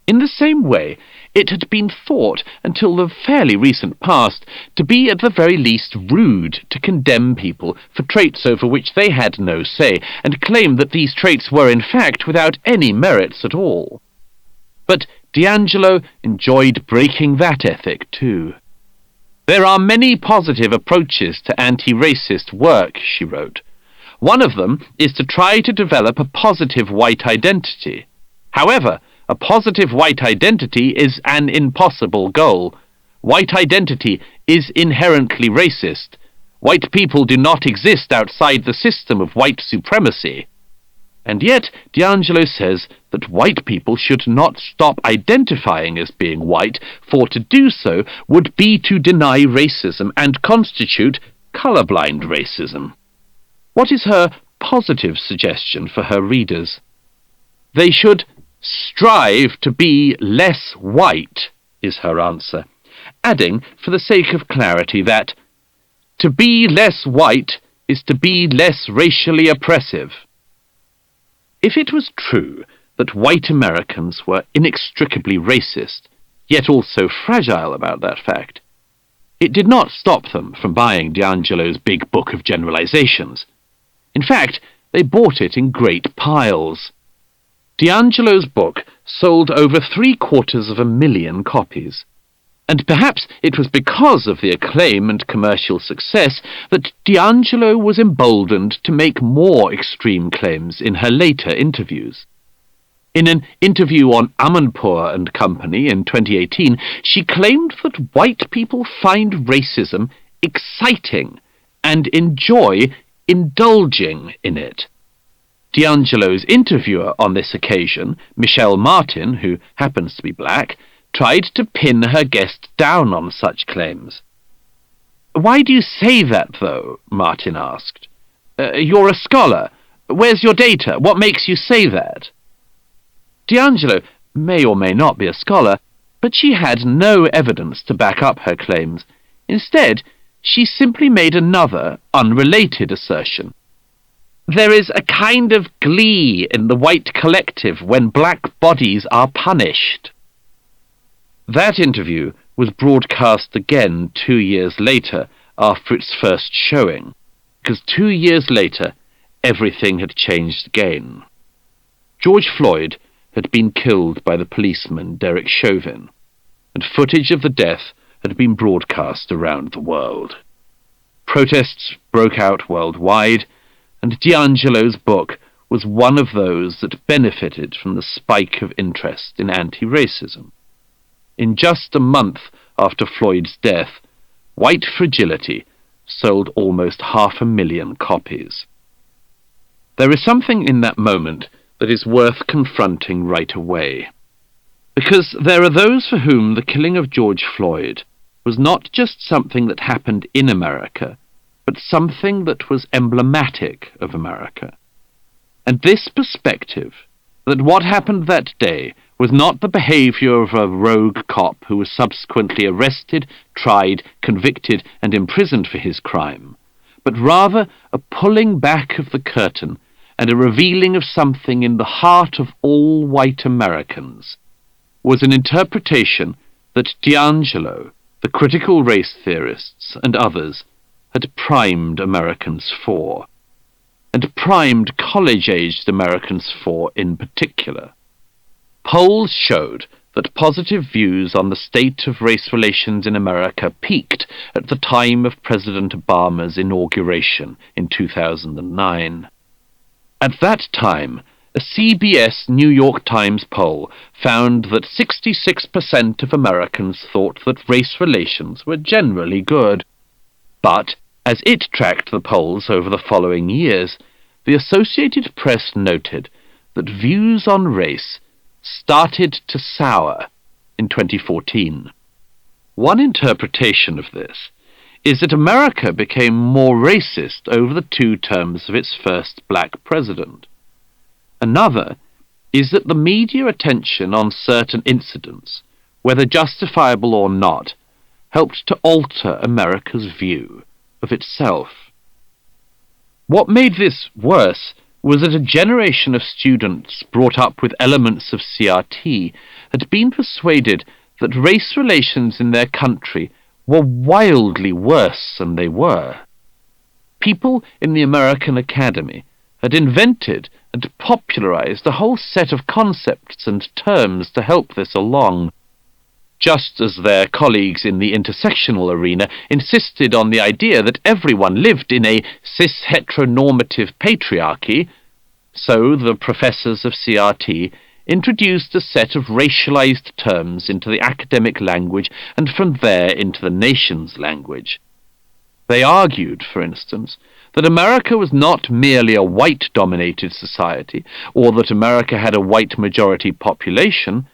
In the same way, it had been thought, until the fairly recent past, to be at the very least rude to condemn people for traits over which they had no say, and claim that these traits were in fact without any merits at all. But D'Angelo enjoyed breaking that ethic too. "There are many positive approaches to anti-racist work," she wrote. "One of them is to try to develop a positive white identity. However, a positive white identity is an impossible goal. White identity is inherently racist. White people do not exist outside the system of white supremacy." And yet, D'Angelo says that white people should not stop identifying as being white, for to do so would be to deny racism and constitute colorblind racism. What is her positive suggestion for her readers? They should strive to be less white, is her answer, adding, for the sake of clarity, that to be less white is to be less racially oppressive. If it was true that white Americans were inextricably racist, yet also fragile about that fact, it did not stop them from buying D'Angelo's big book of generalizations. In fact, they bought it in great piles. D'Angelo's book sold over 750,000 copies, and perhaps it was because of the acclaim and commercial success that D'Angelo was emboldened to make more extreme claims in her later interviews. In an interview on Amanpour and Company in 2018, she claimed that white people find racism exciting and enjoy indulging in it. D'Angelo's interviewer on this occasion, Michelle Martin, who happens to be black, tried to pin her guest down on such claims. "Why do you say that, though?" Martin asked. "You're a scholar. Where's your data? What makes you say that?" D'Angelo may or may not be a scholar, but she had no evidence to back up her claims. Instead, she simply made another, unrelated assertion. "There is a kind of glee in the white collective when black bodies are punished." That interview was broadcast again 2 years later after its first showing, because 2 years later everything had changed again. George Floyd had been killed by the policeman Derek Chauvin, and footage of the death had been broadcast around the world. Protests broke out worldwide, and D'Angelo's book was one of those that benefited from the spike of interest in anti-racism. In just a month after Floyd's death, White Fragility sold almost 500,000 copies. There is something in that moment that is worth confronting right away, because there are those for whom the killing of George Floyd was not just something that happened in America, but something that was emblematic of America. And this perspective, that what happened that day was not the behavior of a rogue cop who was subsequently arrested, tried, convicted, and imprisoned for his crime, but rather a pulling back of the curtain and a revealing of something in the heart of all white Americans, was an interpretation that D'Angelo, the critical race theorists, and others had primed Americans for, and primed college-aged Americans for in particular. Polls showed that positive views on the state of race relations in America peaked at the time of President Obama's inauguration in 2009. At that time, a CBS New York Times poll found that 66% of Americans thought that race relations were generally good. But, as it tracked the polls over the following years, the Associated Press noted that views on race started to sour in 2014. One interpretation of this is that America became more racist over the 2 terms of its first black president. Another is that the media attention on certain incidents, whether justifiable or not, helped to alter America's view of itself. What made this worse was that a generation of students brought up with elements of CRT had been persuaded that race relations in their country were wildly worse than they were. People in the American Academy had invented and popularized a whole set of concepts and terms to help this along, just as their colleagues in the intersectional arena insisted on the idea that everyone lived in a cis-heteronormative patriarchy. So the professors of CRT introduced a set of racialized terms into the academic language and from there into the nation's language. They argued, for instance, that America was not merely a white-dominated society, or that America had a white majority population,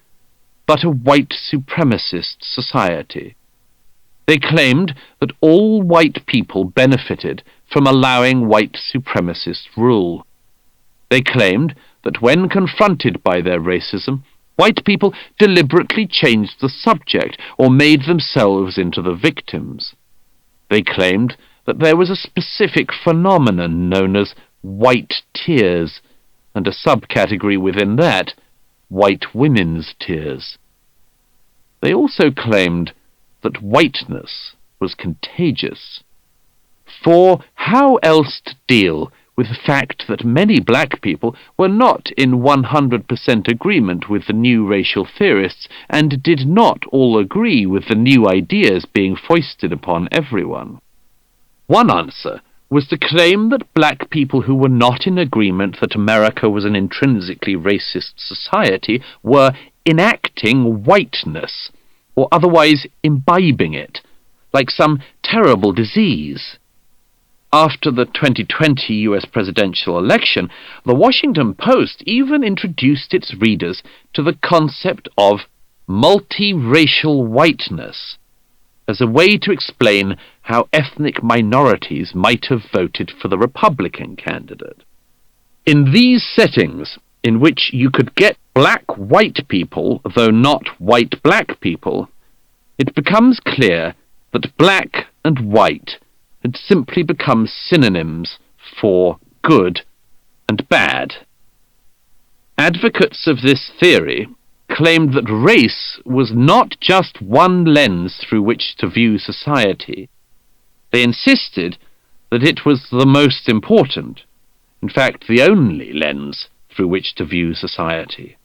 but a white supremacist society. They claimed that all white people benefited from allowing white supremacist rule. They claimed that when confronted by their racism, white people deliberately changed the subject or made themselves into the victims. They claimed that there was a specific phenomenon known as white tears, and a subcategory within that, white women's tears. They also claimed that whiteness was contagious. For how else to deal with the fact that many black people were not in 100% agreement with the new racial theorists and did not all agree with the new ideas being foisted upon everyone? One answer was to claim that black people who were not in agreement that America was an intrinsically racist society were enacting whiteness, or otherwise imbibing it, like some terrible disease. After the 2020 US presidential election, the Washington Post even introduced its readers to the concept of multiracial whiteness as a way to explain how ethnic minorities might have voted for the Republican candidate. In these settings, in which you could get black white people, though not white black people, it becomes clear that black and white had simply become synonyms for good and bad. Advocates of this theory claimed that race was not just one lens through which to view society. They insisted that it was the most important, in fact the only lens through which to view society.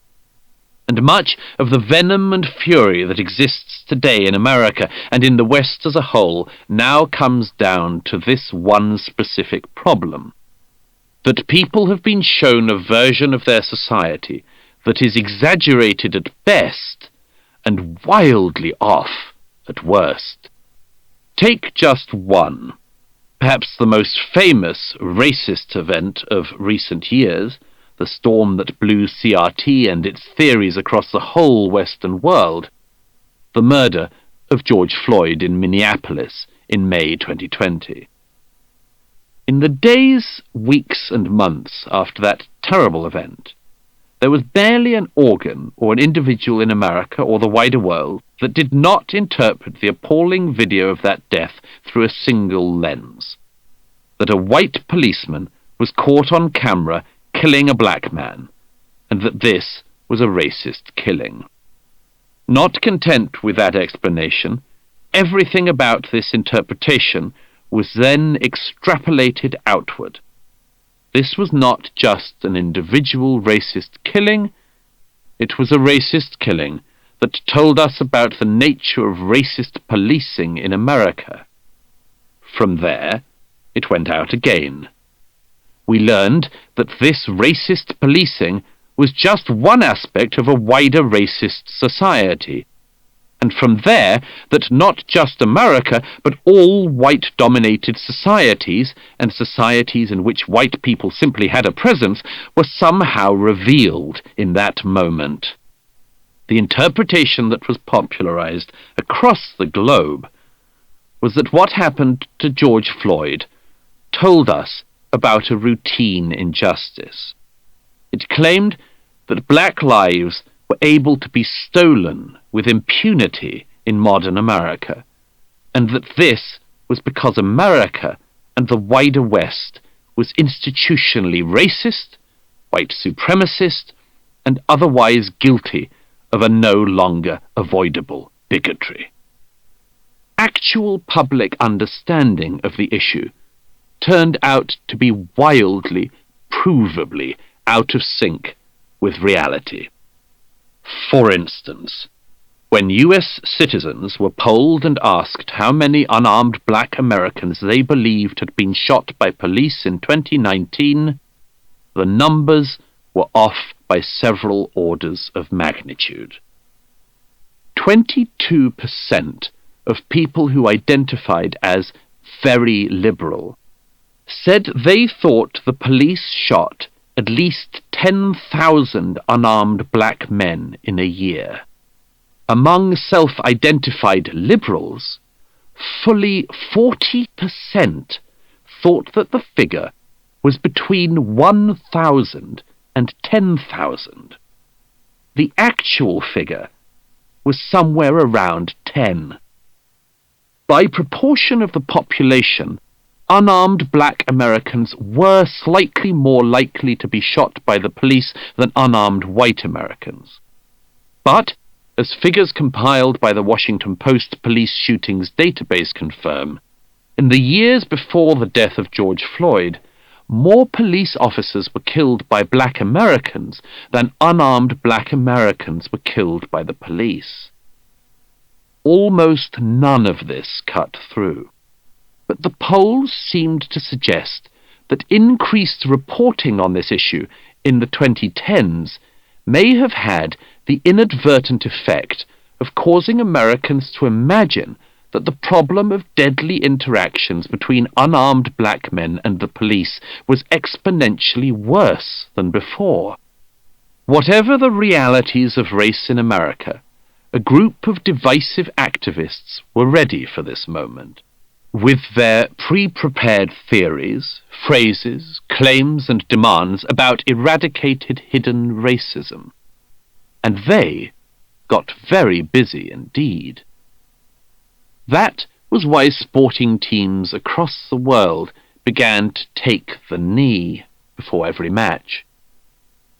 And much of the venom and fury that exists today in America and in the West as a whole now comes down to this one specific problem: that people have been shown a version of their society that is exaggerated at best and wildly off at worst. Take just one, perhaps the most famous racist event of recent years, the storm that blew CRT and its theories across the whole Western world: the murder of George Floyd in Minneapolis in May 2020. In the days, weeks, and months after that terrible event, there was barely an organ or an individual in America or the wider world that did not interpret the appalling video of that death through a single lens: that a white policeman was caught on camera killing a black man, and that this was a racist killing. Not content with that explanation, everything about this interpretation was then extrapolated outward. This was not just an individual racist killing, it was a racist killing that told us about the nature of racist policing in America. From there, it went out again. We learned that this racist policing was just one aspect of a wider racist society, and from there that not just America, but all white-dominated societies, and societies in which white people simply had a presence, were somehow revealed in that moment. The interpretation that was popularized across the globe was that what happened to George Floyd told us about a routine injustice. It claimed that black lives were able to be stolen with impunity in modern America, and that this was because America and the wider West was institutionally racist, white supremacist, and otherwise guilty of a no longer avoidable bigotry. Actual public understanding of the issue turned out to be wildly, provably out of sync with reality. For instance, when U.S. citizens were polled and asked how many unarmed black Americans they believed had been shot by police in 2019, the numbers were off by several orders of magnitude. 22% of people who identified as very liberal said they thought the police shot at least 10,000 unarmed black men in a year. Among self-identified liberals, fully 40% thought that the figure was between 1,000 and 10,000. The actual figure was somewhere around 10. By proportion of the population, unarmed black Americans were slightly more likely to be shot by the police than unarmed white Americans. But, as figures compiled by the Washington Post Police Shootings Database confirm, in the years before the death of George Floyd, more police officers were killed by black Americans than unarmed black Americans were killed by the police. Almost none of this cut through, but the polls seemed to suggest that increased reporting on this issue in the 2010s may have had the inadvertent effect of causing Americans to imagine that the problem of deadly interactions between unarmed black men and the police was exponentially worse than before. Whatever the realities of race in America, a group of divisive activists were ready for this moment. With their pre-prepared theories, phrases, claims and demands about eradicated hidden racism. And they got very busy indeed. That was why sporting teams across the world began to take the knee before every match.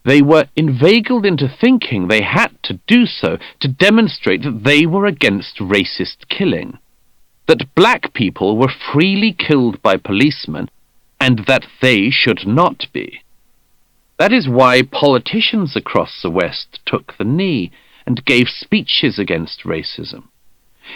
They were inveigled into thinking they had to do so to demonstrate that they were against racist killing, that black people were freely killed by policemen, and that they should not be. That is why politicians across the West took the knee and gave speeches against racism.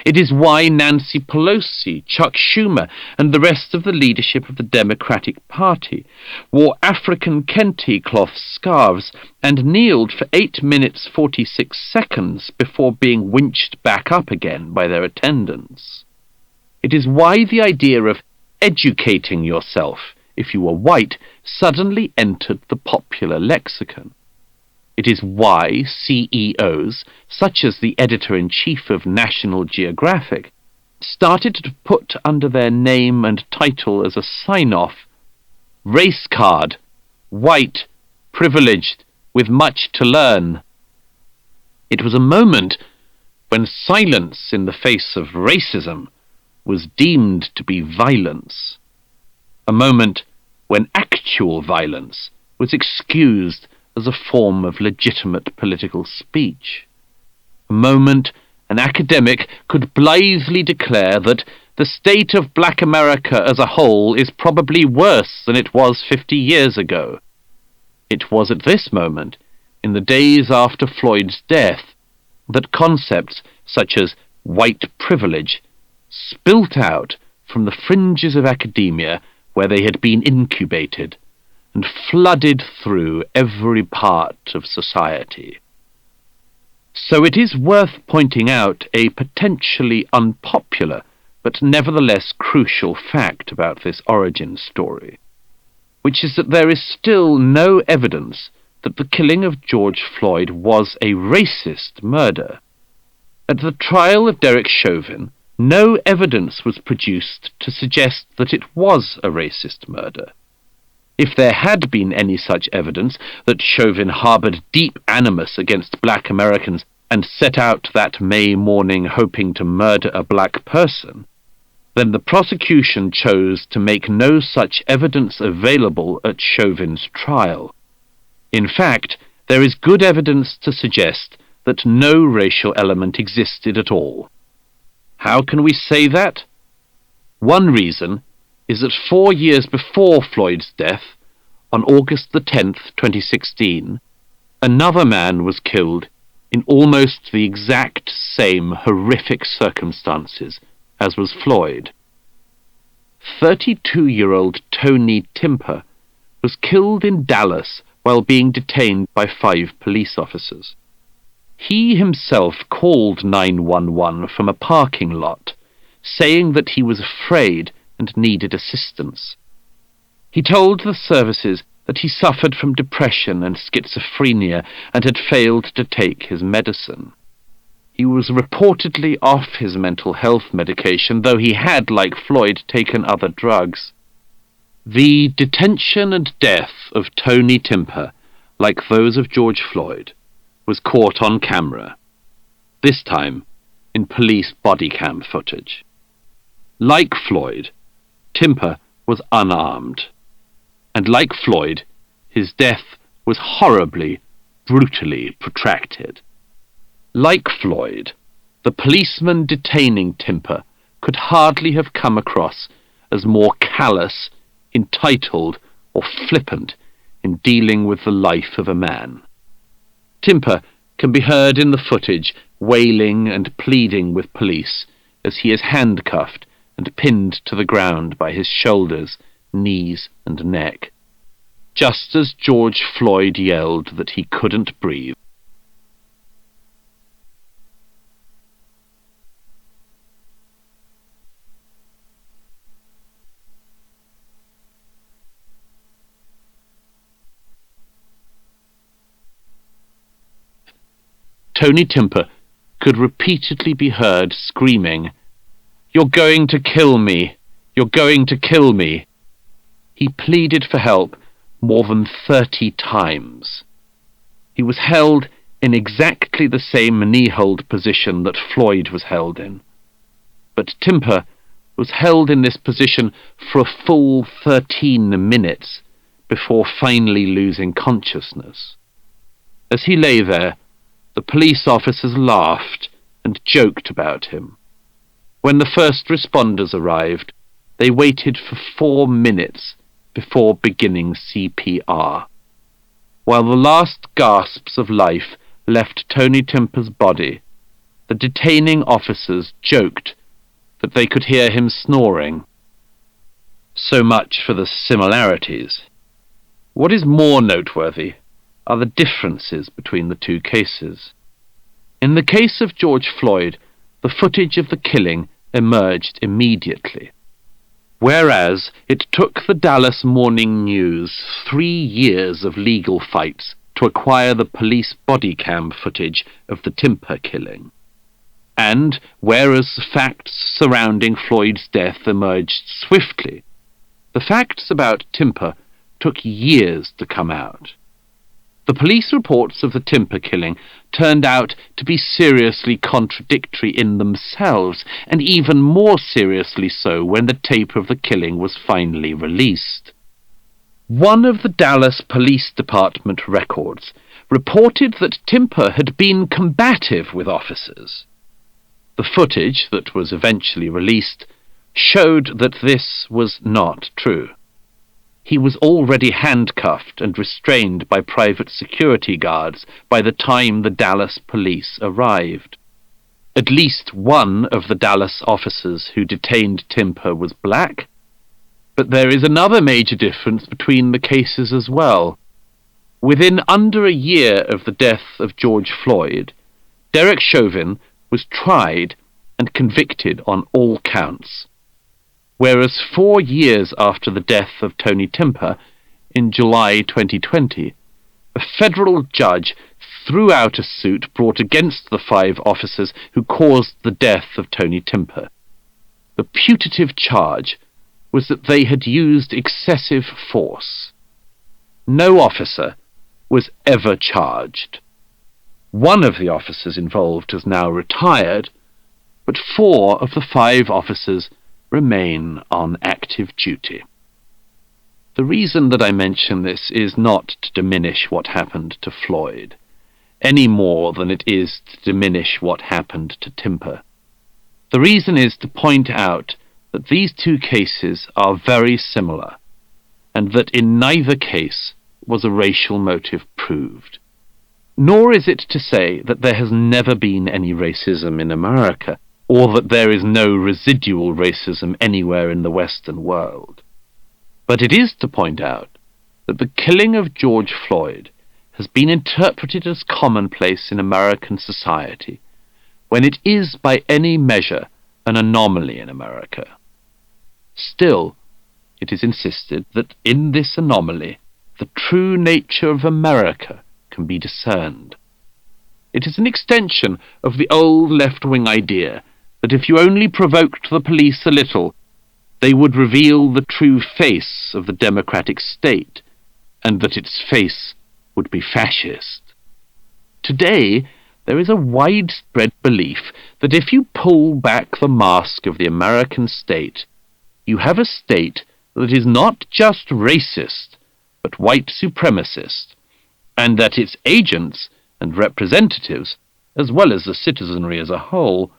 It is why Nancy Pelosi, Chuck Schumer, and the rest of the leadership of the Democratic Party wore African kente cloth scarves and kneeled for 8 minutes 46 seconds before being winched back up again by their attendants. It is why the idea of educating yourself if you were white suddenly entered the popular lexicon. It is why CEOs, such as the editor-in-chief of National Geographic, started to put under their name and title as a sign-off, race card, white, privileged, with much to learn. It was a moment when silence in the face of racism was deemed to be violence. A moment when actual violence was excused as a form of legitimate political speech. A moment an academic could blithely declare that the state of black America as a whole is probably worse than it was 50 years ago. It was at this moment, in the days after Floyd's death, that concepts such as white privilege spilt out from the fringes of academia where they had been incubated and flooded through every part of society. So it is worth pointing out a potentially unpopular but nevertheless crucial fact about this origin story, which is that there is still no evidence that the killing of George Floyd was a racist murder. At the trial of Derek Chauvin, no evidence was produced to suggest that it was a racist murder. If there had been any such evidence that Chauvin harbored deep animus against black Americans and set out that May morning hoping to murder a black person, Then the prosecution chose to make no such evidence available at Chauvin's trial. In fact, there is good evidence to suggest that no racial element existed at all. How can we say that? One reason is that 4 years before Floyd's death, on August the 10th, 2016, another man was killed in almost the exact same horrific circumstances as was Floyd. 32-year-old Tony Timper was killed in Dallas while being detained by 5 police officers. He himself called 911 from a parking lot, saying that he was afraid and needed assistance. He told the services that he suffered from depression and schizophrenia and had failed to take his medicine. He was reportedly off his mental health medication, though he had, like Floyd, taken other drugs. The detention and death of Tony Timper, like those of George Floyd, was caught on camera, this time in police body cam footage. Like Floyd, Timper was unarmed, and like Floyd, his death was horribly, brutally protracted. Like Floyd, the policeman detaining Timper could hardly have come across as more callous, entitled, or flippant in dealing with the life of a man. Timper can be heard in the footage wailing and pleading with police as he is handcuffed and pinned to the ground by his shoulders, knees, and neck, just as George Floyd yelled that he couldn't breathe. Tony Timper could repeatedly be heard screaming, "You're going to kill me! You're going to kill me!" He pleaded for help more than 30 times. He was held in exactly the same knee-hold position that Floyd was held in. But Timper was held in this position for a full 13 minutes before finally losing consciousness. As he lay there, the police officers laughed and joked about him. When the first responders arrived, they waited for 4 minutes before beginning CPR. While the last gasps of life left Tony Timper's body, the detaining officers joked that they could hear him snoring. So much for the similarities. What is more noteworthy are the differences between the two cases. In the case of George Floyd, the footage of the killing emerged immediately, whereas it took the Dallas Morning News 3 years of legal fights to acquire the police body cam footage of the Timper killing. And whereas facts surrounding Floyd's death emerged swiftly, the facts about Timper took years to come out. The police reports of the Timper killing turned out to be seriously contradictory in themselves, and even more seriously so when the tape of the killing was finally released. One of the Dallas Police Department records reported that Timper had been combative with officers. The footage that was eventually released showed that this was not true. He was already handcuffed and restrained by private security guards by the time the Dallas police arrived. At least one of the Dallas officers who detained Timper was black, but there is another major difference between the cases as well. Within under a year of the death of George Floyd, Derek Chauvin was tried and convicted on all counts, whereas 4 years after the death of Tony Timper, in July 2020, a federal judge threw out a suit brought against the 5 officers who caused the death of Tony Timper. The putative charge was that they had used excessive force. No officer was ever charged. One of the officers involved is now retired, but 4 of the 5 officers remain on active duty. The reason that I mention this is not to diminish what happened to Floyd, any more than it is to diminish what happened to Timper. The reason is to point out that these two cases are very similar, and that in neither case was a racial motive proved. Nor is it to say that there has never been any racism in America, or that there is no residual racism anywhere in the Western world. But it is to point out that the killing of George Floyd has been interpreted as commonplace in American society, when it is by any measure an anomaly in America. Still, it is insisted that in this anomaly the true nature of America can be discerned. It is an extension of the old left-wing idea that if you only provoked the police a little, they would reveal the true face of the democratic state, and that its face would be fascist. Today, there is a widespread belief that if you pull back the mask of the American state, you have a state that is not just racist, but white supremacist, and that its agents and representatives, as well as the citizenry as a whole,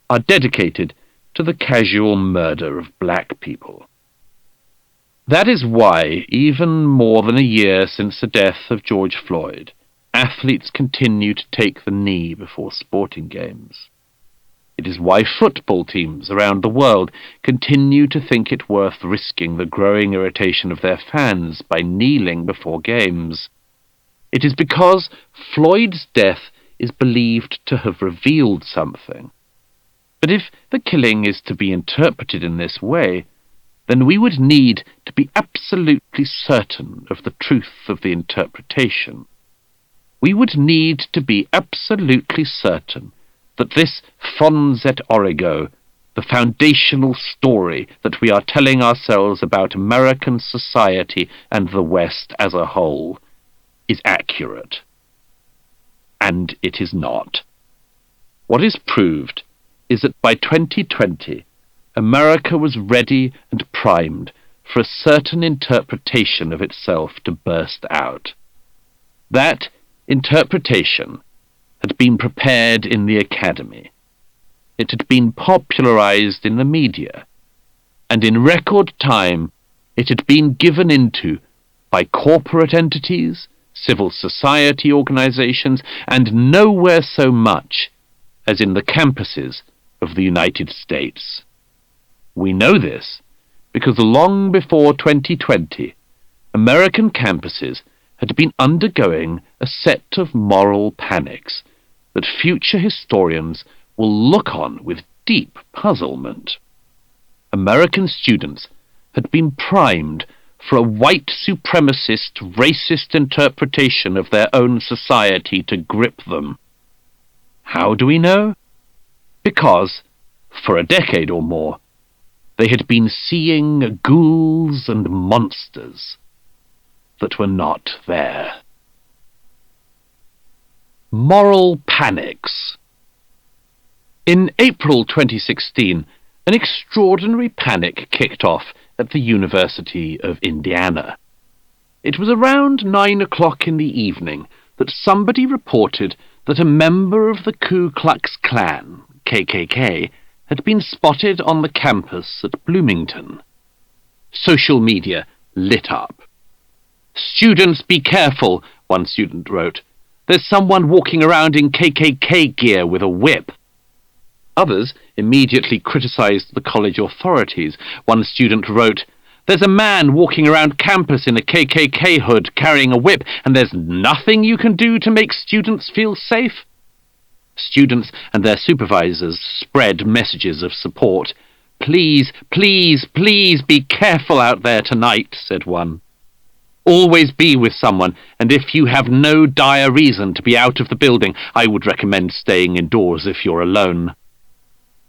are dedicated to the casual murder of black people. That is why, even more than a year since the death of George Floyd, athletes continue to take the knee before sporting games. It is why football teams around the world continue to think it worth risking the growing irritation of their fans by kneeling before games. It is because Floyd's death is believed to have revealed something. But if the killing is to be interpreted in this way, then we would need to be absolutely certain of the truth of the interpretation. We would need to be absolutely certain that this fons et origo, the foundational story that we are telling ourselves about American society and the West as a whole, is accurate. And it is not. What is proved is that by 2020, America was ready and primed for a certain interpretation of itself to burst out. That interpretation had been prepared in the academy. It had been popularized in the media, and in record time it had been given into by corporate entities, civil society organizations, and nowhere so much as in the campuses of the United States. We know this because long before 2020, American campuses had been undergoing a set of moral panics that future historians will look on with deep puzzlement. American students had been primed for a white supremacist, racist interpretation of their own society to grip them. How do we know? Because, for a decade or more, they had been seeing ghouls and monsters that were not there. Moral panics. In April 2016, an extraordinary panic kicked off at the University of Indiana. It was around 9 o'clock in the evening that somebody reported that a member of the Ku Klux Klan, KKK, had been spotted on the campus at Bloomington. Social media lit up. "Students, be careful," one student wrote. "There's someone walking around in KKK gear with a whip." Others immediately criticized the college authorities. One student wrote, "There's a man walking around campus in a KKK hood carrying a whip, and there's nothing you can do to make students feel safe." Students and their supervisors spread messages of support. "Please, please, please be careful out there tonight," said one. "Always be with someone, and if you have no dire reason to be out of the building, I would recommend staying indoors if you're alone."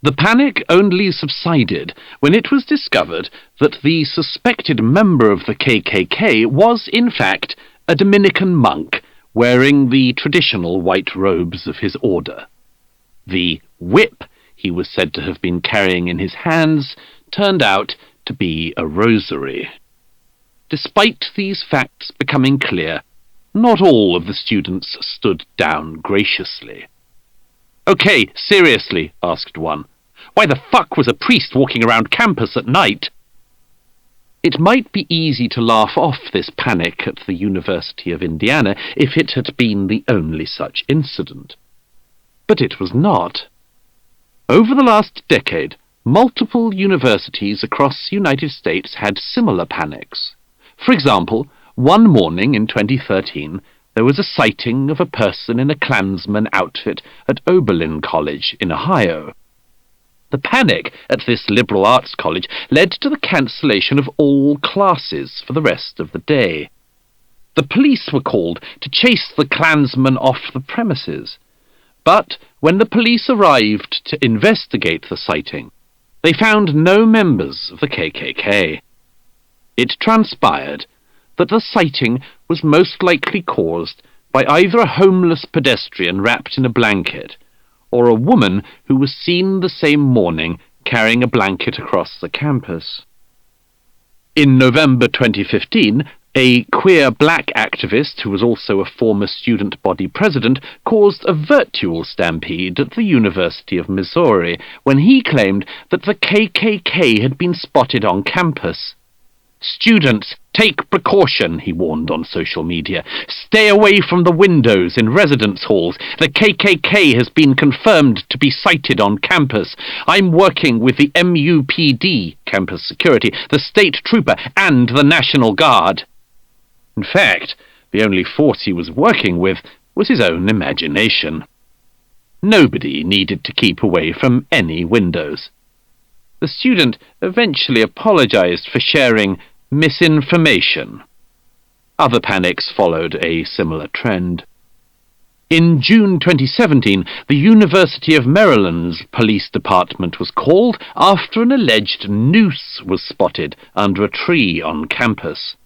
The panic only subsided when it was discovered that the suspected member of the KKK was, in fact, a Dominican monk wearing the traditional white robes of his order. The whip he was said to have been carrying in his hands turned out to be a rosary. Despite these facts becoming clear, not all of the students stood down graciously. "Okay, seriously," asked one. "Why the fuck was a priest walking around campus at night?" It might be easy to laugh off this panic at the University of Indiana if it had been the only such incident. But it was not. Over the last decade, multiple universities across the United States had similar panics. For example, one morning in 2013, there was a sighting of a person in a Klansman outfit at Oberlin College in Ohio. The panic at this liberal arts college led to the cancellation of all classes for the rest of the day. The police were called to chase the Klansman off the premises, but when the police arrived to investigate the sighting, they found no members of the KKK. It transpired that the sighting was most likely caused by either a homeless pedestrian wrapped in a blanket or a woman who was seen the same morning carrying a blanket across the campus. In November 2015, a queer black activist, who was also a former student body president, caused a virtual stampede at the University of Missouri when he claimed that the KKK had been spotted on campus. "Students, take precaution," he warned on social media. "Stay away from the windows in residence halls. The KKK has been confirmed to be sighted on campus. I'm working with the MUPD, campus security, the state trooper, and the National Guard." In fact, the only force he was working with was his own imagination. Nobody needed to keep away from any windows. The student eventually apologized for sharing misinformation. Other panics followed a similar trend. In June 2017, the University of Maryland's police department was called after an alleged noose was spotted under a tree on campus.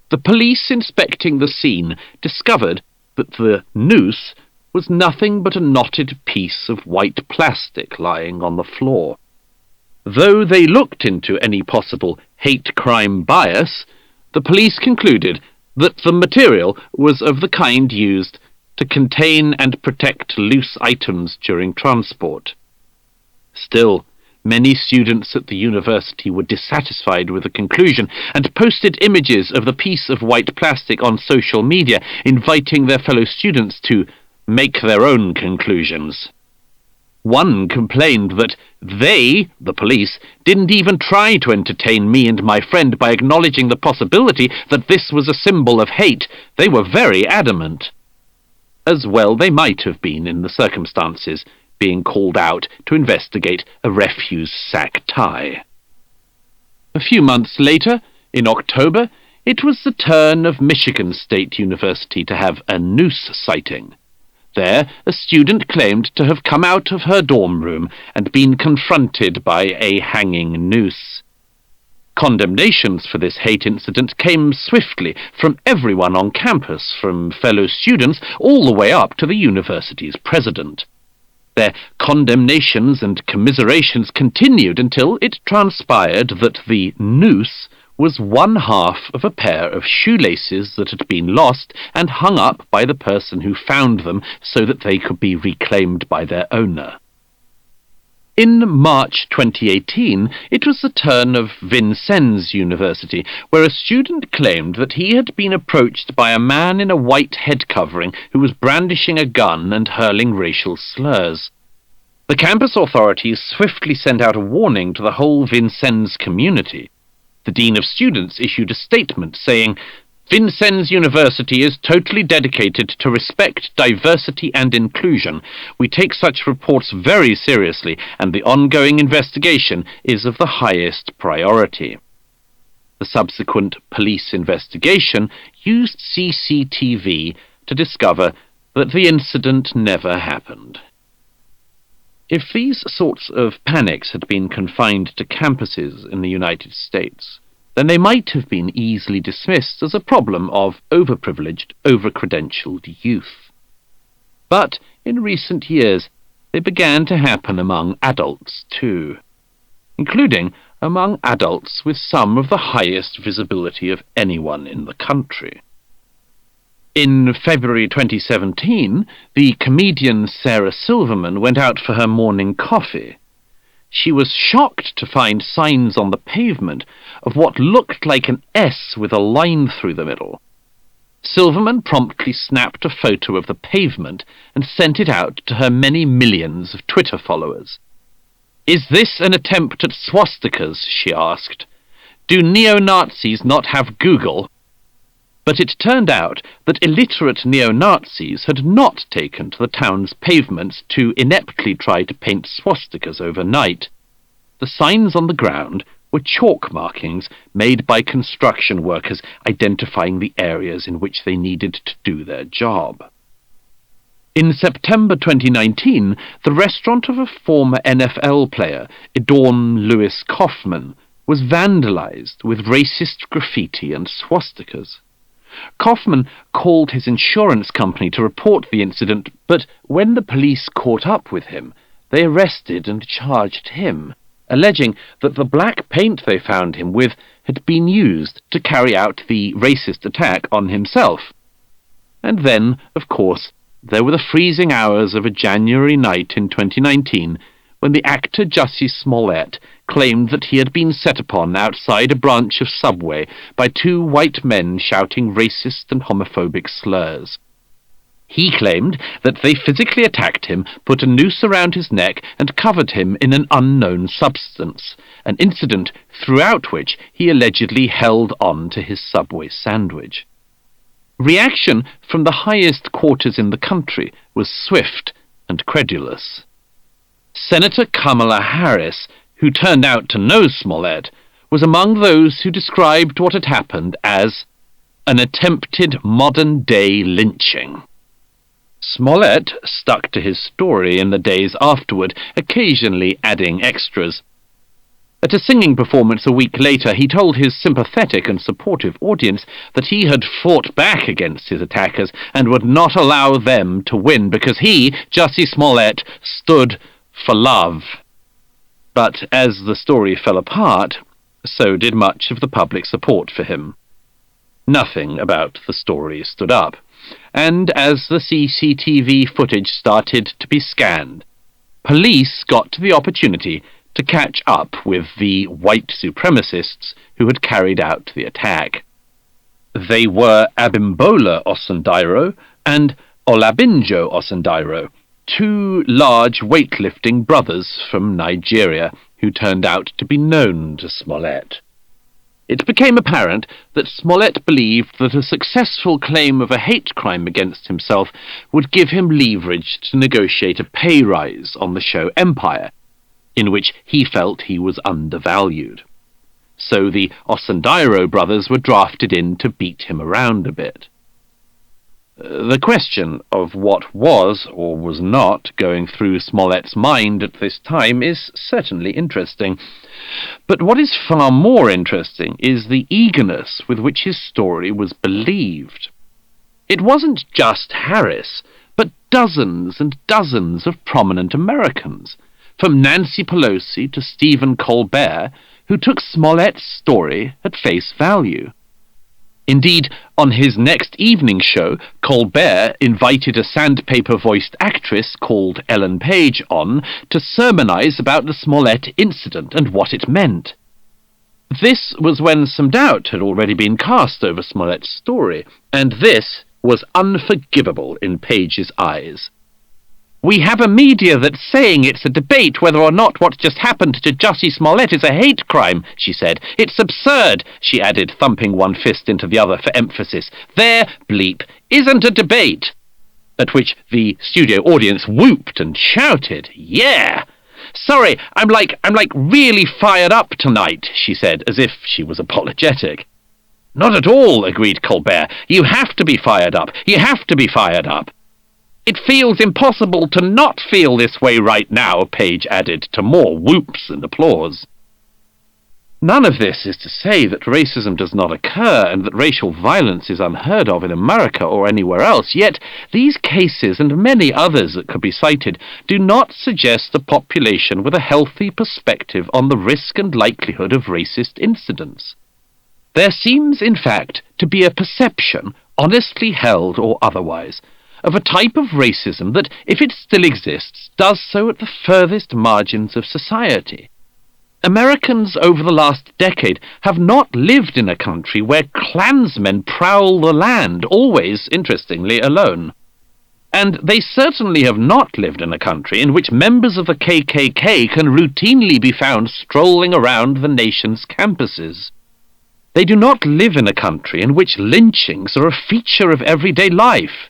The police inspecting the scene discovered that the noose was nothing but a knotted piece of white plastic lying on the floor. Though they looked into any possible hate crime bias, the police concluded that the material was of the kind used to contain and protect loose items during transport. Still, many students at the university were dissatisfied with the conclusion and posted images of the piece of white plastic on social media, inviting their fellow students to make their own conclusions. One complained that they, the police, didn't even try to entertain me and my friend by acknowledging the possibility that this was a symbol of hate. They were very adamant. As well they might have been in the circumstances, being called out to investigate a refuse sack tie. A few months later, in October, it was the turn of Michigan State University to have a noose sighting. There, a student claimed to have come out of her dorm room and been confronted by a hanging noose. Condemnations for this hate incident came swiftly from everyone on campus, from fellow students all the way up to the university's president. Their condemnations and commiserations continued until it transpired that the noose was one half of a pair of shoelaces that had been lost and hung up by the person who found them so that they could be reclaimed by their owner. In March 2018, it was the turn of Vincennes University, where a student claimed that he had been approached by a man in a white head covering who was brandishing a gun and hurling racial slurs. The campus authorities swiftly sent out a warning to the whole Vincennes community. The Dean of Students issued a statement saying, "Vincennes University is totally dedicated to respect, diversity and inclusion. We take such reports very seriously, and the ongoing investigation is of the highest priority." The subsequent police investigation used CCTV to discover that the incident never happened. If these sorts of panics had been confined to campuses in the United States, then they might have been easily dismissed as a problem of overprivileged, overcredentialed youth. But in recent years, They began to happen among adults too, including among adults with some of the highest visibility of anyone in the country. In February 2017, the comedian Sarah Silverman went out for her morning coffee. She was shocked to find signs on the pavement of what looked like an S with a line through the middle. Silverman promptly snapped a photo of the pavement and sent it out to her many millions of Twitter followers. "Is this an attempt at swastikas?" she asked. "Do neo-Nazis not have Google?" But it turned out that illiterate neo-Nazis had not taken to the town's pavements to ineptly try to paint swastikas overnight. The signs on the ground were chalk markings made by construction workers identifying the areas in which they needed to do their job. In September 2019, the restaurant of a former NFL player, Edorn Lewis Kaufman, was vandalized with racist graffiti and swastikas. Kaufman called his insurance company to report the incident, but when the police caught up with him, they arrested and charged him, alleging that the black paint they found him with had been used to carry out the racist attack on himself. And then, of course, there were the freezing hours of a January night in 2019 when the actor Jussie Smollett claimed that he had been set upon outside a branch of Subway by two white men shouting racist and homophobic slurs. He claimed that they physically attacked him, put a noose around his neck, and covered him in an unknown substance, an incident throughout which he allegedly held on to his Subway sandwich. Reaction from the highest quarters in the country was swift and credulous. Senator Kamala Harris, who turned out to know Smollett, was among those who described what had happened as an attempted modern-day lynching. Smollett stuck to his story in the days afterward, occasionally adding extras. At a singing performance a week later, he told his sympathetic and supportive audience that he had fought back against his attackers and would not allow them to win because he, Jussie Smollett, stood for love. But as the story fell apart, so did much of the public support for him. Nothing about the story stood up, and as the CCTV footage started to be scanned, police got to the opportunity to catch up with the white supremacists who had carried out the attack. They were Abimbola Osundairo and Olabinjo Osundairo, two large weightlifting brothers from Nigeria who turned out to be known to Smollett. It became apparent that Smollett believed that a successful claim of a hate crime against himself would give him leverage to negotiate a pay rise on the show Empire, in which he felt he was undervalued. So the Osundairo brothers were drafted in to beat him around a bit. The question of what was or was not going through Smollett's mind at this time is certainly interesting. But what is far more interesting is the eagerness with which his story was believed. It wasn't just Harris, but dozens and dozens of prominent Americans, from Nancy Pelosi to Stephen Colbert, who took Smollett's story at face value. Indeed, on his next evening show, Colbert invited a sandpaper-voiced actress called Ellen Page on to sermonize about the Smollett incident and what it meant. This was when some doubt had already been cast over Smollett's story, and this was unforgivable in Page's eyes. "We have a media that's saying it's a debate whether or not what just happened to Jussie Smollett is a hate crime," she said. "It's absurd," she added, thumping one fist into the other for emphasis. "There, bleep, isn't a debate." At which the studio audience whooped and shouted, "Yeah!" "Sorry, I'm like really fired up tonight," she said, as if she was apologetic. "Not at all," agreed Colbert. "You have to be fired up. You have to be fired up." "It feels impossible to not feel this way right now," Page added, to more whoops and applause. None of this is to say that racism does not occur and that racial violence is unheard of in America or anywhere else, yet these cases and many others that could be cited do not suggest a population with a healthy perspective on the risk and likelihood of racist incidents. There seems, in fact, to be a perception, honestly held or otherwise, of a type of racism that, if it still exists, does so at the furthest margins of society. Americans over the last decade have not lived in a country where Klansmen prowl the land, always, interestingly, alone. And they certainly have not lived in a country in which members of the KKK can routinely be found strolling around the nation's campuses. They do not live in a country in which lynchings are a feature of everyday life.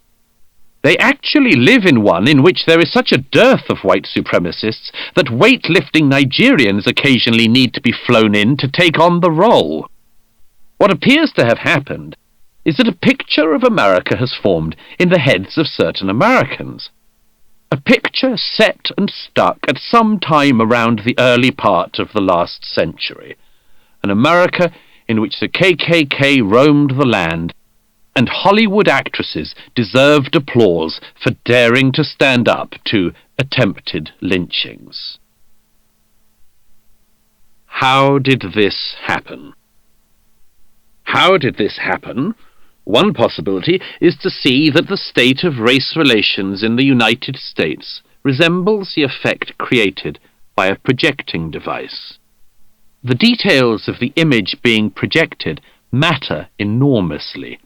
They actually live in one in which there is such a dearth of white supremacists that weightlifting Nigerians occasionally need to be flown in to take on the role. What appears to have happened is that a picture of America has formed in the heads of certain Americans. A picture set and stuck at some time around the early part of the last century. An America in which the KKK roamed the land, and Hollywood actresses deserved applause for daring to stand up to attempted lynchings. How did this happen? How did this happen? One possibility is to see that the state of race relations in the United States resembles the effect created by a projecting device. The details of the image being projected matter enormously.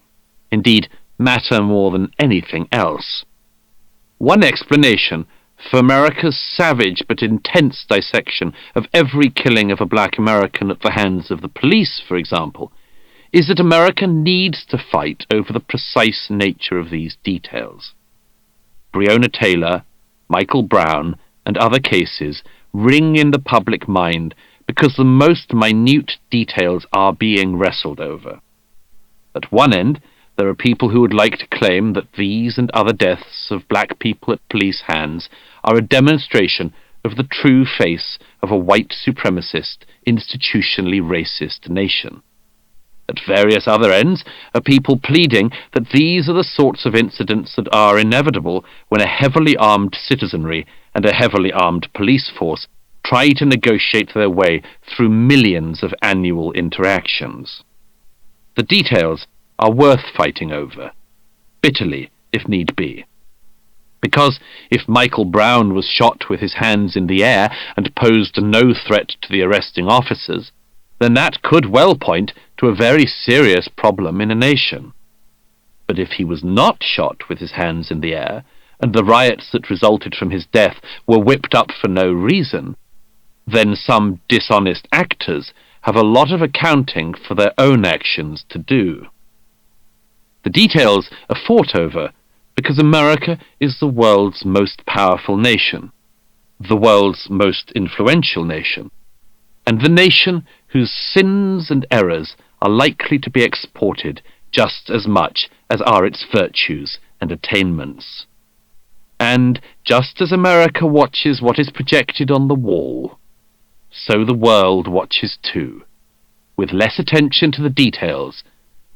Indeed, matter more than anything else. One explanation for America's savage but intense dissection of every killing of a black American at the hands of the police, for example, is that America needs to fight over the precise nature of these details. Breonna Taylor, Michael Brown, and other cases ring in the public mind because the most minute details are being wrestled over. At one end, there are people who would like to claim that these and other deaths of black people at police hands are a demonstration of the true face of a white supremacist, institutionally racist nation. At various other ends are people pleading that these are the sorts of incidents that are inevitable when a heavily armed citizenry and a heavily armed police force try to negotiate their way through millions of annual interactions. The details are worth fighting over, bitterly if need be. Because if Michael Brown was shot with his hands in the air and posed no threat to the arresting officers, then that could well point to a very serious problem in a nation. But if he was not shot with his hands in the air, and the riots that resulted from his death were whipped up for no reason, then some dishonest actors have a lot of accounting for their own actions to do. The details are fought over because America is the world's most powerful nation, the world's most influential nation, and the nation whose sins and errors are likely to be exported just as much as are its virtues and attainments. And just as America watches what is projected on the wall, so the world watches too, with less attention to the details,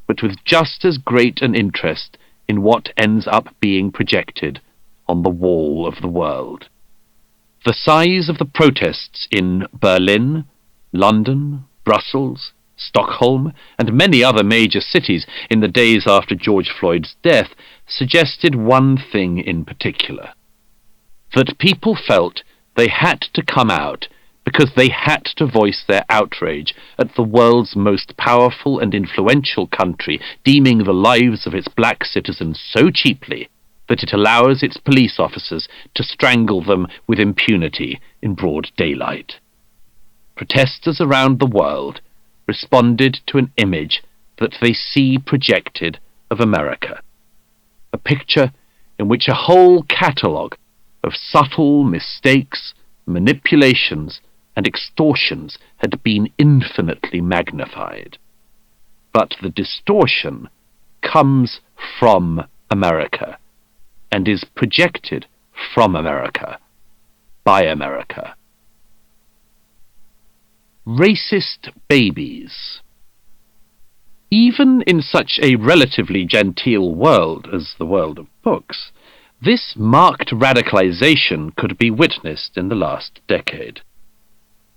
but with just as great an interest in what ends up being projected on the wall of the world. The size of the protests in Berlin, London, Brussels, Stockholm, and many other major cities in the days after George Floyd's death suggested one thing in particular: that people felt they had to come out because they had to voice their outrage at the world's most powerful and influential country deeming the lives of its black citizens so cheaply that it allows its police officers to strangle them with impunity in broad daylight. Protesters around the world responded to an image that they see projected of America, a picture in which a whole catalogue of subtle mistakes, manipulations, and extortions had been infinitely magnified. But the distortion comes from America and is projected from America by America. Racist Babies. Even in such a relatively genteel world as the world of books, this marked radicalization could be witnessed in the last decade.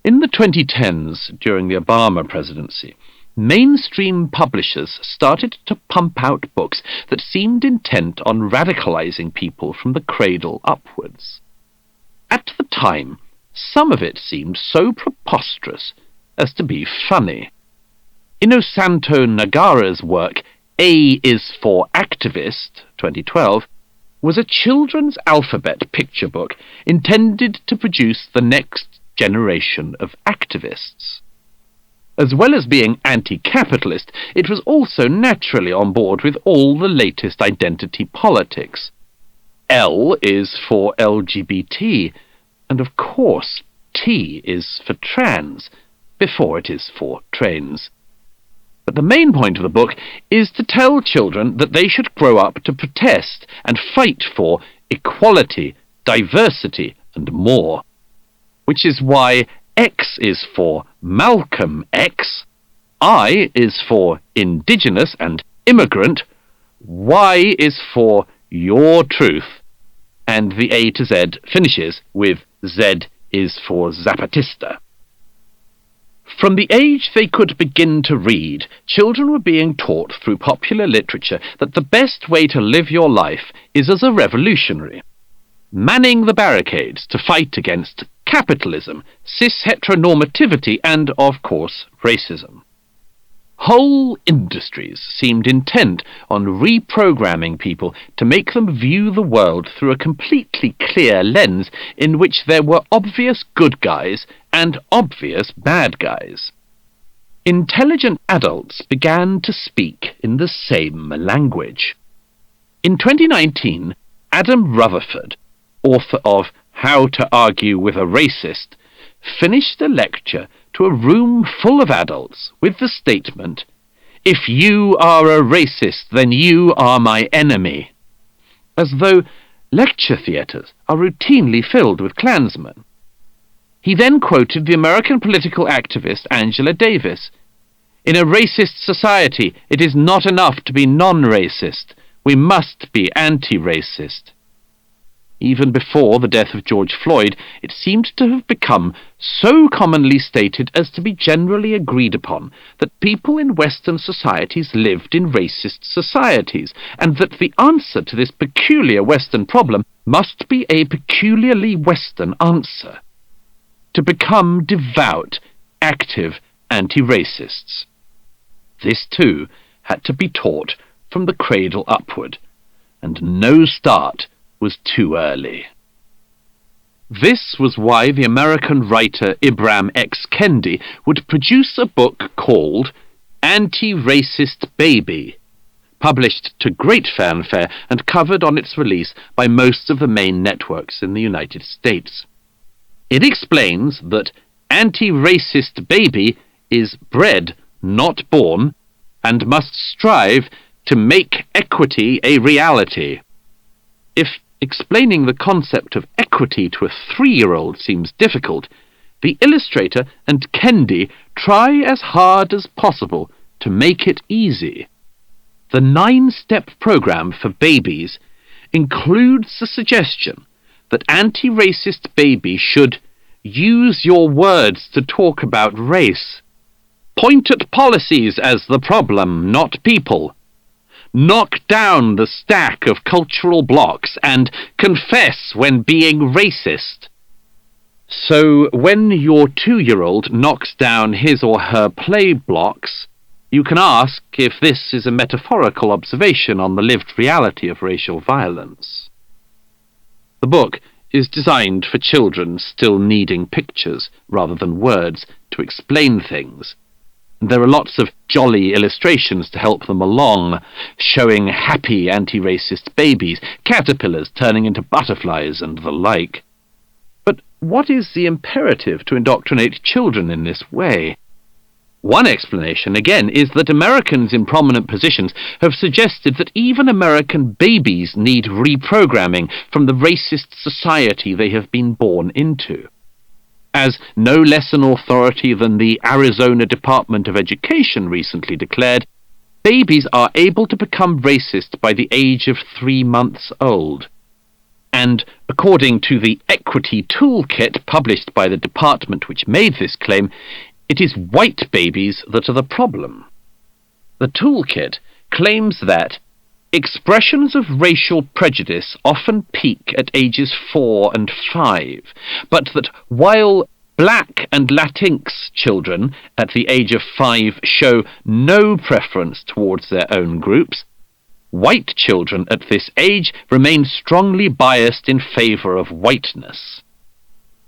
In the 2010s, during the Obama presidency, mainstream publishers started to pump out books that seemed intent on radicalizing people from the cradle upwards. At the time, some of it seemed so preposterous as to be funny. Inosanto Nagara's work, A is for Activist, 2012, was a children's alphabet picture book intended to produce the next generation of activists. As well as being anti-capitalist, it was also naturally on board with all the latest identity politics. L is for LGBT, and of course T is for trans, before it is for trains. But the main point of the book is to tell children that they should grow up to protest and fight for equality, diversity, and more. Which is why X is for Malcolm X, I is for Indigenous and Immigrant, Y is for Your Truth, and the A to Z finishes with Z is for Zapatista. From the age they could begin to read, children were being taught through popular literature that the best way to live your life is as a revolutionary, manning the barricades to fight against capitalism, cis-heteronormativity, and, of course, racism. Whole industries seemed intent on reprogramming people to make them view the world through a completely clear lens in which there were obvious good guys and obvious bad guys. Intelligent adults began to speak in the same language. In 2019, Adam Rutherford, author of How to Argue with a Racist, finished a lecture to a room full of adults with the statement, "If you are a racist, then you are my enemy," as though lecture theatres are routinely filled with Klansmen. He then quoted the American political activist Angela Davis, "In a racist society, it is not enough to be non-racist. We must be anti-racist." Even before the death of George Floyd, it seemed to have become so commonly stated as to be generally agreed upon that people in Western societies lived in racist societies, and that the answer to this peculiar Western problem must be a peculiarly Western answer: to become devout, active anti-racists. This, too, had to be taught from the cradle upward, and no start was too early. This was why the American writer Ibram X. Kendi would produce a book called Anti-Racist Baby, published to great fanfare and covered on its release by most of the main networks in the United States. It explains that anti-racist baby is bred, not born, and must strive to make equity a reality. If explaining the concept of equity to a 3-year-old seems difficult, the illustrator and Kendi try as hard as possible to make it easy. The 9-step program for babies includes the suggestion that anti-racist baby should use your words to talk about race, point at policies as the problem, not people, knock down the stack of cultural blocks, and confess when being racist. So when your 2-year-old knocks down his or her play blocks, you can ask if this is a metaphorical observation on the lived reality of racial violence. The book is designed for children still needing pictures rather than words to explain things. There are lots of jolly illustrations to help them along, showing happy anti-racist babies, caterpillars turning into butterflies, and the like. But what is the imperative to indoctrinate children in this way? One explanation, again, is that Americans in prominent positions have suggested that even American babies need reprogramming from the racist society they have been born into. As no less an authority than the Arizona Department of Education recently declared, babies are able to become racist by the age of 3 months old. And according to the Equity Toolkit published by the department which made this claim, it is white babies that are the problem. The toolkit claims that expressions of racial prejudice often peak at ages 4 and 5, but that while Black and Latinx children at the age of 5 show no preference towards their own groups, white children at this age remain strongly biased in favor of whiteness.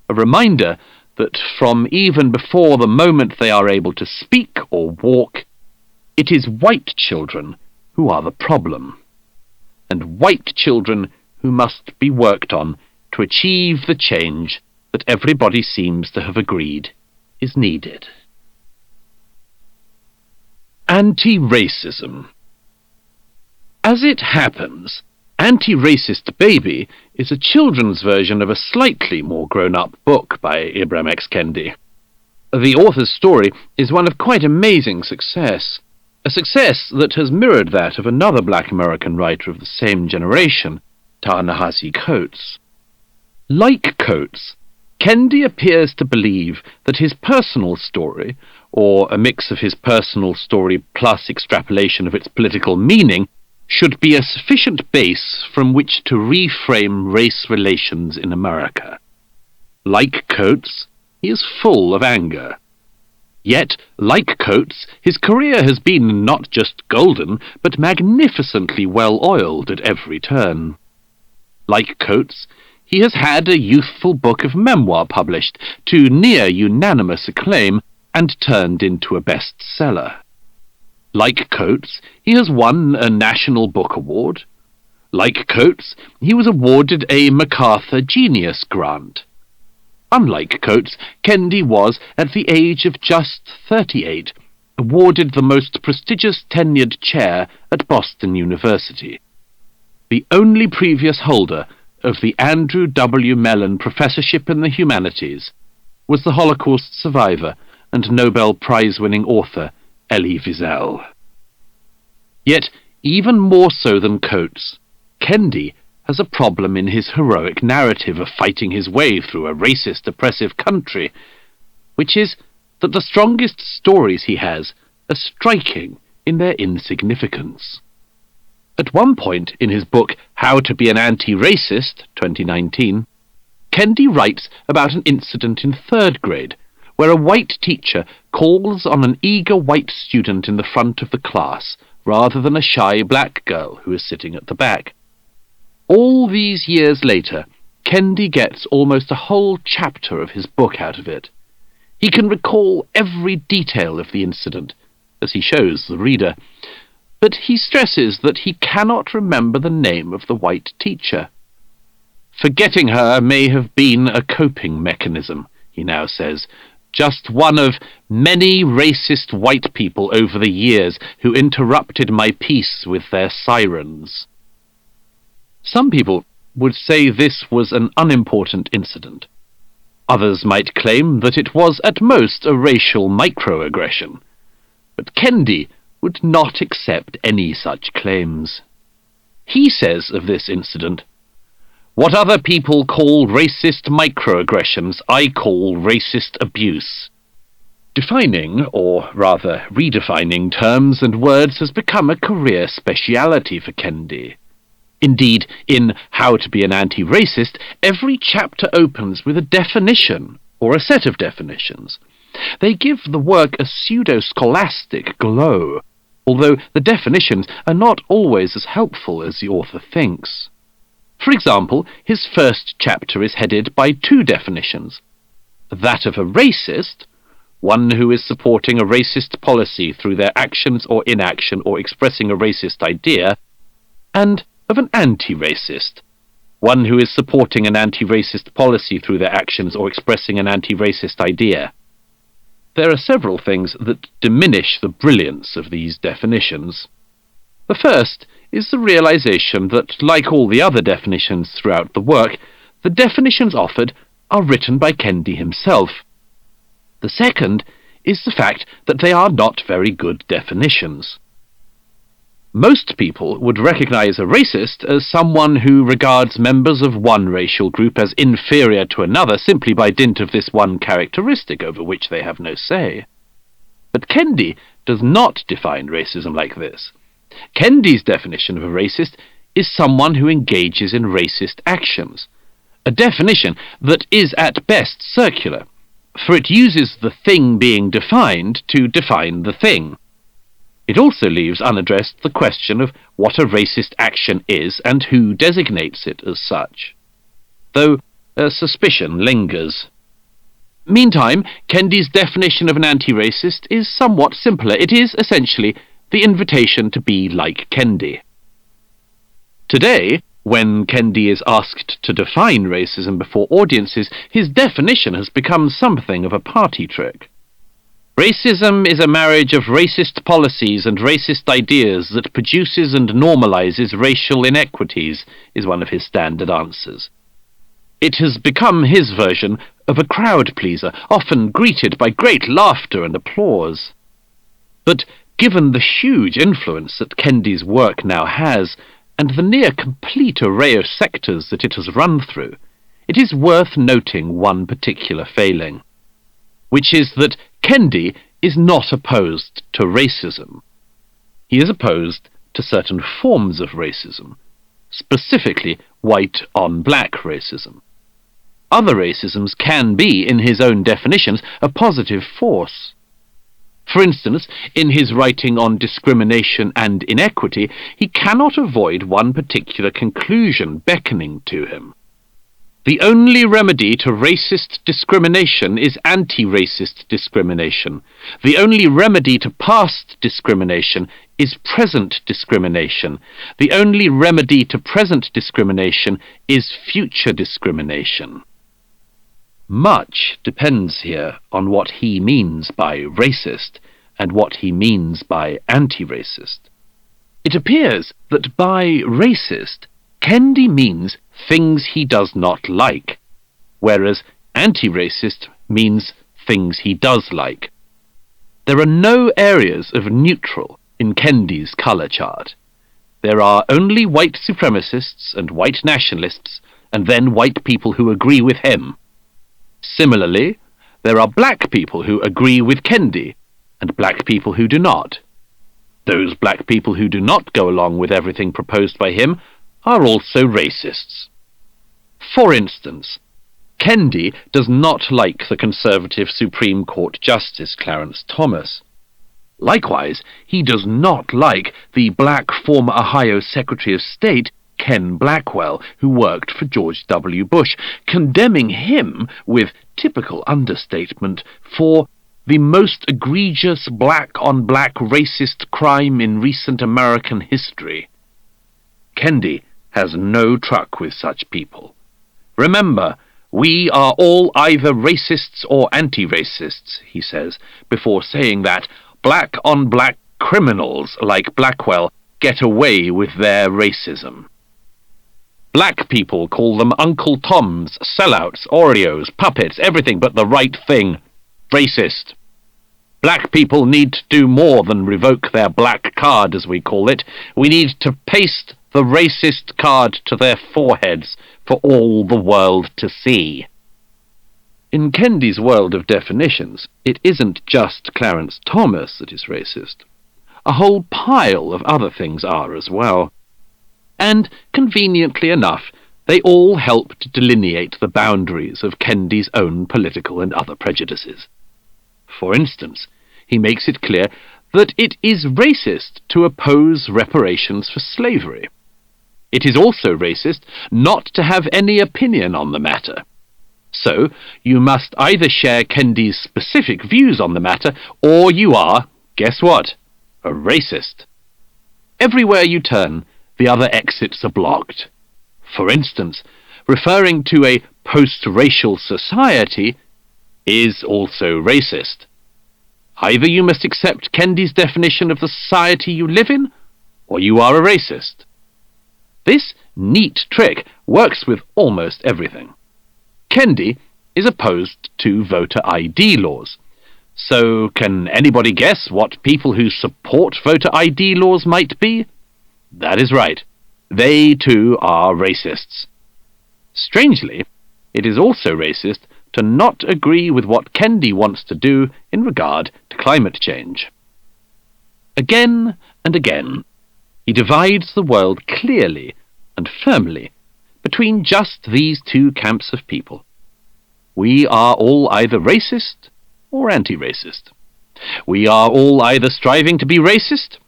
A reminder that from even before the moment they are able to speak or walk, it is white children who are the problem, and white children who must be worked on to achieve the change that everybody seems to have agreed is needed. Anti-racism. As it happens, Anti-Racist Baby is a children's version of a slightly more grown-up book by Ibram X. Kendi. The author's story is one of quite amazing success, a success that has mirrored that of another black American writer of the same generation, Ta-Nehisi Coates. Like Coates, Kendi appears to believe that his personal story, or a mix of his personal story plus extrapolation of its political meaning, should be a sufficient base from which to reframe race relations in America. Like Coates, he is full of anger. Yet, like Coates, his career has been not just golden, but magnificently well-oiled at every turn. Like Coates, he has had a youthful book of memoir published to near-unanimous acclaim and turned into a bestseller. Like Coates, he has won a National Book Award. Like Coates, he was awarded a MacArthur Genius Grant. Unlike Coates, Kendi was, at the age of just 38, awarded the most prestigious tenured chair at Boston University. The only previous holder of the Andrew W. Mellon Professorship in the Humanities was the Holocaust survivor and Nobel Prize-winning author Elie Wiesel. Yet, even more so than Coates, Kendi has a problem in his heroic narrative of fighting his way through a racist, oppressive country, which is that the strongest stories he has are striking in their insignificance. At one point in his book How to Be an Anti-Racist, 2019, Kendi writes about an incident in 3rd grade where a white teacher calls on an eager white student in the front of the class rather than a shy black girl who is sitting at the back. All these years later, Kendi gets almost a whole chapter of his book out of it. He can recall every detail of the incident, as he shows the reader, but he stresses that he cannot remember the name of the white teacher. Forgetting her may have been a coping mechanism, he now says, just one of many racist white people over the years who interrupted my peace with their sirens. Some people would say this was an unimportant incident. Others might claim that it was at most a racial microaggression. But Kendi would not accept any such claims. He says of this incident, "What other people call racist microaggressions, I call racist abuse." Defining, or rather redefining, terms and words has become a career speciality for Kendi. Indeed, in How to Be an Anti-Racist, every chapter opens with a definition, or a set of definitions. They give the work a pseudo-scholastic glow, although the definitions are not always as helpful as the author thinks. For example, his first chapter is headed by 2 definitions. That of a racist, one who is supporting a racist policy through their actions or inaction or expressing a racist idea, and of an anti-racist, one who is supporting an anti-racist policy through their actions or expressing an anti-racist idea. There are several things that diminish the brilliance of these definitions. The first is the realization that, like all the other definitions throughout the work, the definitions offered are written by Kendi himself. The second is the fact that they are not very good definitions. Most people would recognize a racist as someone who regards members of one racial group as inferior to another simply by dint of this one characteristic over which they have no say. But Kendi does not define racism like this. Kendi's definition of a racist is someone who engages in racist actions, a definition that is at best circular, for it uses the thing being defined to define the thing. It also leaves unaddressed the question of what a racist action is and who designates it as such, though a suspicion lingers. Meantime, Kendi's definition of an anti-racist is somewhat simpler. It is essentially the invitation to be like Kendi. Today, when Kendi is asked to define racism before audiences, his definition has become something of a party trick. Racism is a marriage of racist policies and racist ideas that produces and normalizes racial inequities, is one of his standard answers. It has become his version of a crowd-pleaser, often greeted by great laughter and applause. But given the huge influence that Kendi's work now has, and the near-complete array of sectors that it has run through, it is worth noting one particular failing, which is that Kendi is not opposed to racism. He is opposed to certain forms of racism, specifically white-on-black racism. Other racisms can be, in his own definitions, a positive force. For instance, in his writing on discrimination and inequity, he cannot avoid one particular conclusion beckoning to him. The only remedy to racist discrimination is anti-racist discrimination. The only remedy to past discrimination is present discrimination. The only remedy to present discrimination is future discrimination. Much depends here on what he means by racist and what he means by anti-racist. It appears that by racist, Kendi means things he does not like, whereas anti-racist means things he does like. There are no areas of neutral in Kendi's colour chart. There are only white supremacists and white nationalists, and then white people who agree with him. Similarly, there are black people who agree with Kendi, and black people who do not. Those black people who do not go along with everything proposed by him are also racists. For instance, Kendi does not like the conservative Supreme Court Justice Clarence Thomas. Likewise, he does not like the black former Ohio Secretary of State Ken Blackwell, who worked for George W. Bush, condemning him with typical understatement for the most egregious black-on-black racist crime in recent American history. Kendi has no truck with such people. Remember, we are all either racists or anti-racists, he says, before saying that black-on-black criminals like Blackwell get away with their racism. Black people call them Uncle Toms, sellouts, Oreos, puppets, everything but the right thing. Racist. Black people need to do more than revoke their black card, as we call it. We need to paste the racist card to their foreheads for all the world to see. In Kendi's world of definitions, it isn't just Clarence Thomas that is racist. A whole pile of other things are as well. And, conveniently enough, they all help to delineate the boundaries of Kendi's own political and other prejudices. For instance, he makes it clear that it is racist to oppose reparations for slavery. It is also racist not to have any opinion on the matter. So, you must either share Kendi's specific views on the matter, or you are, guess what, a racist. Everywhere you turn, the other exits are blocked. For instance, referring to a post-racial society is also racist. Either you must accept Kendi's definition of the society you live in, or you are a racist. This neat trick works with almost everything. Kendi is opposed to voter ID laws. So, can anybody guess what people who support voter ID laws might be? That is right. They too are racists. Strangely, it is also racist to not agree with what Kendi wants to do in regard to climate change. Again and again, he divides the world clearly and firmly between just these two camps of people. We are all either racist or anti-racist. We are all either striving to be racist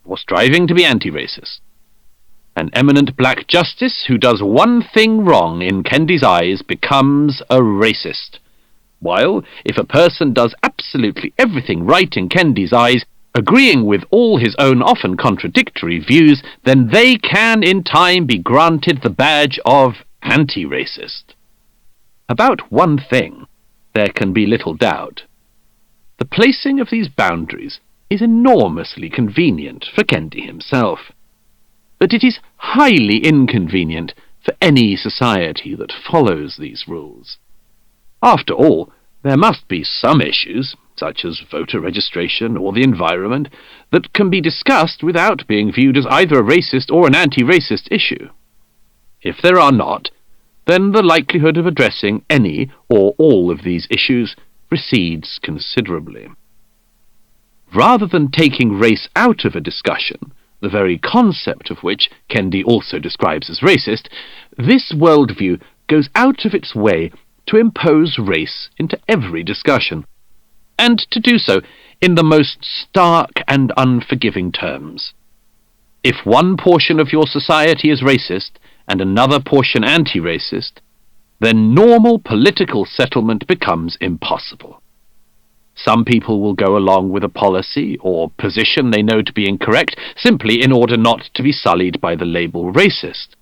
or striving to be anti-racist. An eminent black justice who does one thing wrong in Kendi's eyes becomes a racist, while if a person does absolutely everything right in Kendi's eyes, agreeing with all his own often contradictory views, then they can in time be granted the badge of anti-racist. About one thing there can be little doubt. The placing of these boundaries is enormously convenient for Kendi himself, but it is highly inconvenient for any society that follows these rules. After all, there must be some issues, such as voter registration or the environment, that can be discussed without being viewed as either a racist or an anti-racist issue. If there are not, then the likelihood of addressing any or all of these issues recedes considerably. Rather than taking race out of a discussion, the very concept of which Kendi also describes as racist, this worldview goes out of its way to impose race into every discussion, and to do so in the most stark and unforgiving terms. If one portion of your society is racist and another portion anti-racist, then normal political settlement becomes impossible. Some people will go along with a policy or position they know to be incorrect simply in order not to be sullied by the label racist,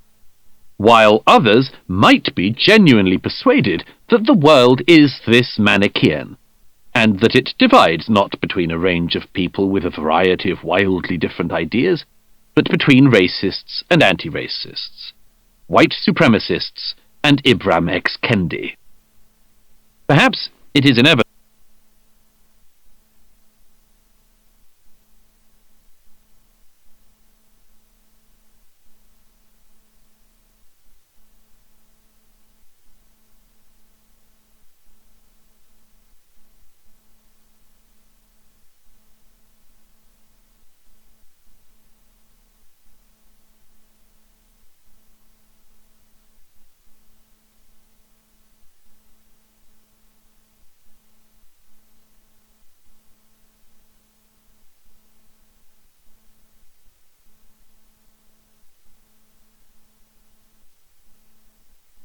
while others might be genuinely persuaded that the world is this Manichaean, and that it divides not between a range of people with a variety of wildly different ideas, but between racists and anti-racists, white supremacists and Ibram X. Kendi. Perhaps it is inevitable